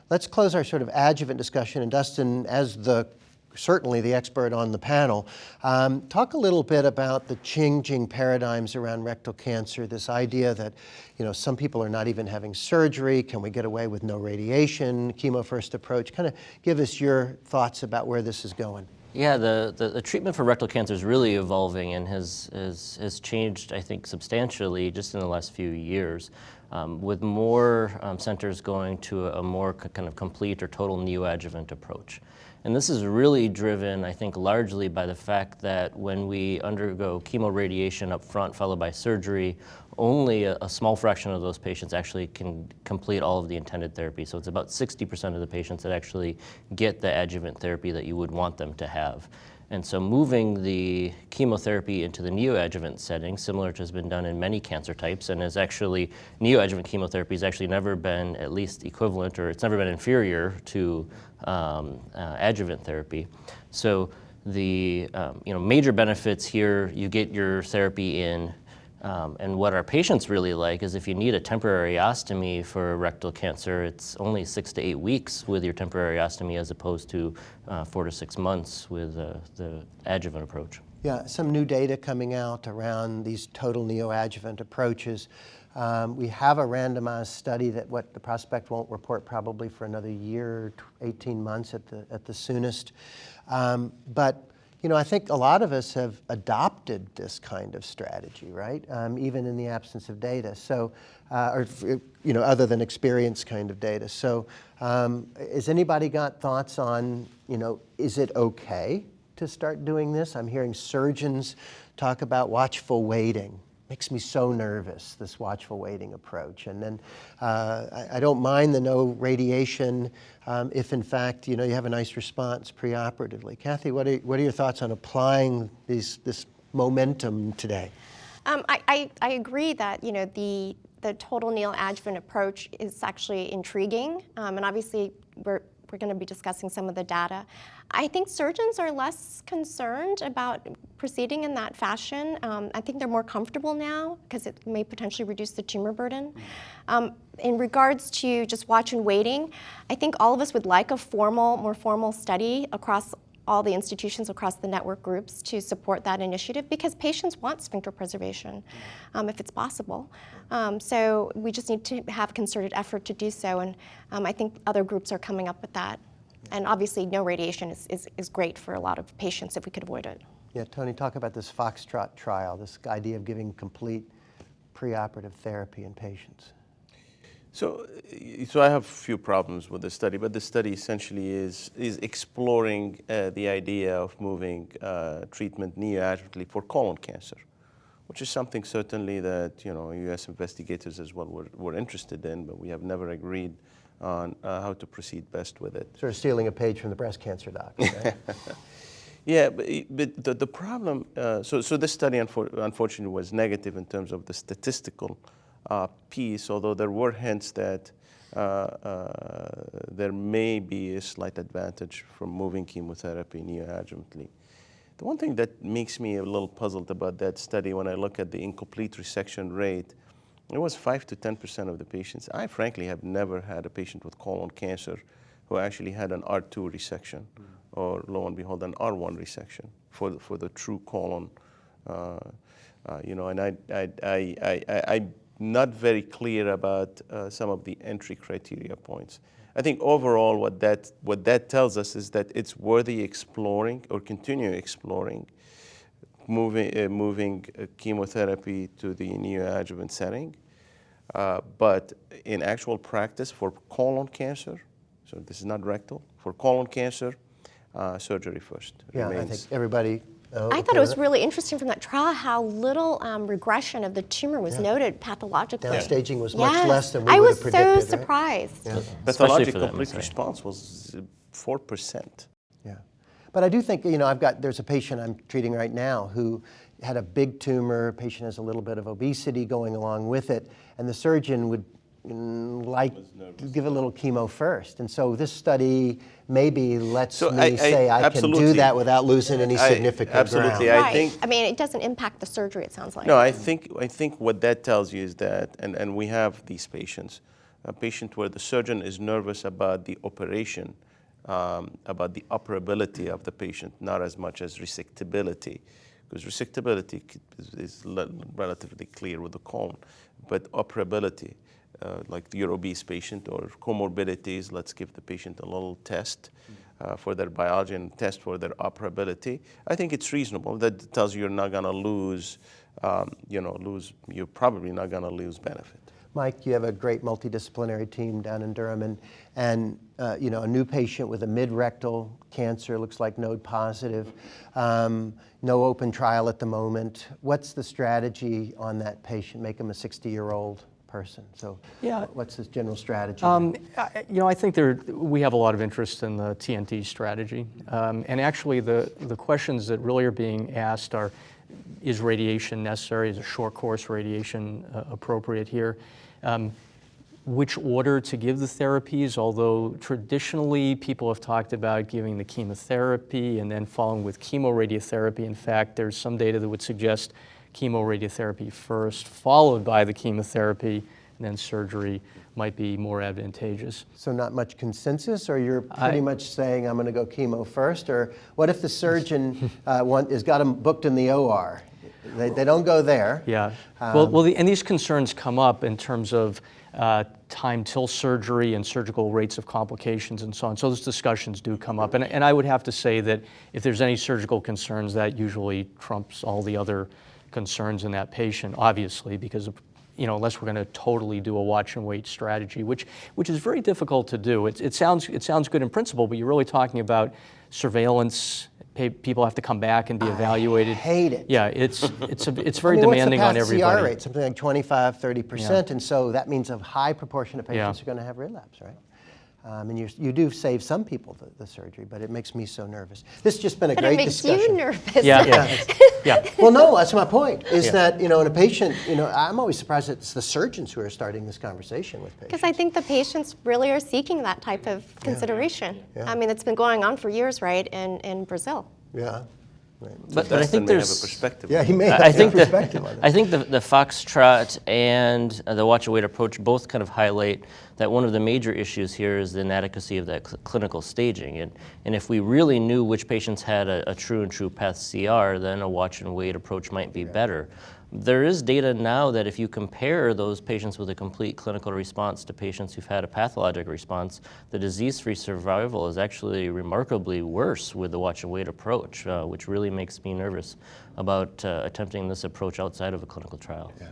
let's close our sort of adjuvant discussion. And Dustin, as certainly the expert on the panel, talk a little bit about the changing paradigms around rectal cancer, this idea that, some people are not even having surgery. Can we get away with no radiation, chemo-first approach? Kind of give us your thoughts about where this is going. Yeah, the treatment for rectal cancer is really evolving and has changed, I think, substantially just in the last few years, with more centers going to a more kind of complete or total neoadjuvant approach. And this is really driven, I think, largely by the fact that when we undergo chemoradiation up front followed by surgery, only a small fraction of those patients actually can complete all of the intended therapy. So it's about 60% of the patients that actually get the adjuvant therapy that you would want them to have. And so moving the chemotherapy into the neoadjuvant setting, similar to has been done in many cancer types, and is actually, neoadjuvant chemotherapy has actually never been at least equivalent, or it's never been inferior to adjuvant therapy. So the major benefits here, you get your therapy in, and what our patients really like is if you need a temporary ostomy for rectal cancer, it's only 6 to 8 weeks with your temporary ostomy as opposed to 4 to 6 months with the adjuvant approach. Yeah, some new data coming out around these total neoadjuvant approaches. We have a randomized study that the prospect won't report probably for another year, 18 months at the soonest. But I think a lot of us have adopted this kind of strategy, right? Even in the absence of data. So, other than experience kind of data. So, has anybody got thoughts on, is it okay to start doing this? I'm hearing surgeons talk about watchful waiting. Makes me so nervous, this watchful waiting approach. And then I don't mind the no radiation if in fact, you have a nice response preoperatively. Kathy, what are your thoughts on applying this momentum today? I agree that, the total neoadjuvant approach is actually intriguing. And obviously we're going to be discussing some of the data. I think surgeons are less concerned about proceeding in that fashion. I think they're more comfortable now because it may potentially reduce the tumor burden. In regards to just watch and waiting, I think all of us would like a more formal study across all the institutions across the network groups to support that initiative because patients want sphincter preservation if it's possible. So we just need to have a concerted effort to do so, and I think other groups are coming up with that. And obviously no radiation is great for a lot of patients if we could avoid it. Yeah, Tony, talk about this Foxtrot trial, this idea of giving complete preoperative therapy in patients. So I have a few problems with the study, but the study essentially is exploring the idea of moving treatment neoadjuvantly for colon cancer, which is something certainly that U.S. investigators as well were interested in, but we have never agreed on how to proceed best with it. Sort of stealing a page from the breast cancer doc, right? Yeah, but the problem, so this study unfortunately was negative in terms of the statistical piece, although there were hints that there may be a slight advantage from moving chemotherapy neoadjuvantly. The one thing that makes me a little puzzled about that study when I look at the incomplete resection rate, it was 5 to 10% of the patients. I frankly have never had a patient with colon cancer who actually had an R2 resection or lo and behold an R1 resection for the true colon. And I'm not very clear about some of the entry criteria points. I think overall what that tells us is that it's worthy exploring or continuing exploring moving chemotherapy to the neoadjuvant setting. But in actual practice for colon cancer, so this is not rectal, for colon cancer, surgery first. Yeah, I think everybody... I thought it was really interesting from that trial how little regression of the tumor was noted pathologically. Downstaging was much less than we would have predicted. I was so surprised. Right? Yeah. Pathologic complete response was 4%. Yeah, but I do think, there's a patient I'm treating right now who had a big tumor, patient has a little bit of obesity going along with it, and the surgeon would give a little chemo first. And so this study maybe lets me say I can do that without losing any significant absolutely. ground. Right. I mean, it doesn't impact the surgery, it sounds like. No, I think what that tells you is that, and we have these patients, a patient where the surgeon is nervous about the operation, about the operability of the patient, not as much as resectability, because resectability is relatively clear with the cone, but operability, like your obese patient or comorbidities, let's give the patient a little test for their biology and test for their operability. I think it's reasonable. That tells you you're not going to lose, you're probably not going to lose benefit. Mike, you have a great multidisciplinary team down in Durham, and a new patient with a mid-rectal cancer, looks like node positive, no open trial at the moment. What's the strategy on that patient? Make him a 60-year-old person. So yeah. What's the general strategy? I think we have a lot of interest in the TNT strategy. And actually the questions that really are being asked are, is radiation necessary? Is a short course radiation appropriate here? Which order to give the therapies, although traditionally people have talked about giving the chemotherapy and then following with chemoradiotherapy. In fact, there's some data that would suggest chemoradiotherapy first, followed by the chemotherapy, and then surgery might be more advantageous. So not much consensus, or you're pretty much saying I'm going to go chemo first? Or what if the surgeon has got him booked in the OR? They don't go there. Yeah. And these concerns come up in terms of time till surgery and surgical rates of complications and so on. So those discussions do come up. And I would have to say that if there's any surgical concerns, that usually trumps all the other concerns in that patient, obviously, because unless we're going to totally do a watch and wait strategy, which is very difficult to do. It sounds good in principle, but you're really talking about surveillance. People have to come back and be evaluated. I hate it. Yeah, it's very demanding on everybody. What's the CR rate? Something like 25-30%, and so that means a high proportion of patients are going to have relapse, right? And you do save some people the surgery, but it makes me so nervous. This has just been a great discussion. But it makes you nervous. Yeah. Well, no, that's my point, is that, in a patient, I'm always surprised that it's the surgeons who are starting this conversation with patients. Because I think the patients really are seeking that type of consideration. Yeah. I mean, it's been going on for years, right, in Brazil. Yeah. Right. But I think may have a there's perspective. Yeah, he may have I think perspective on it. I think the Foxtrot and the watch and wait approach both kind of highlight that one of the major issues here is the inadequacy of that clinical staging. And if we really knew which patients had a true path CR, then a watch and wait approach might be better. There is data now that if you compare those patients with a complete clinical response to patients who've had a pathologic response, the disease-free survival is actually remarkably worse with the watch and wait approach, which really makes me nervous about attempting this approach outside of a clinical trial. Yeah.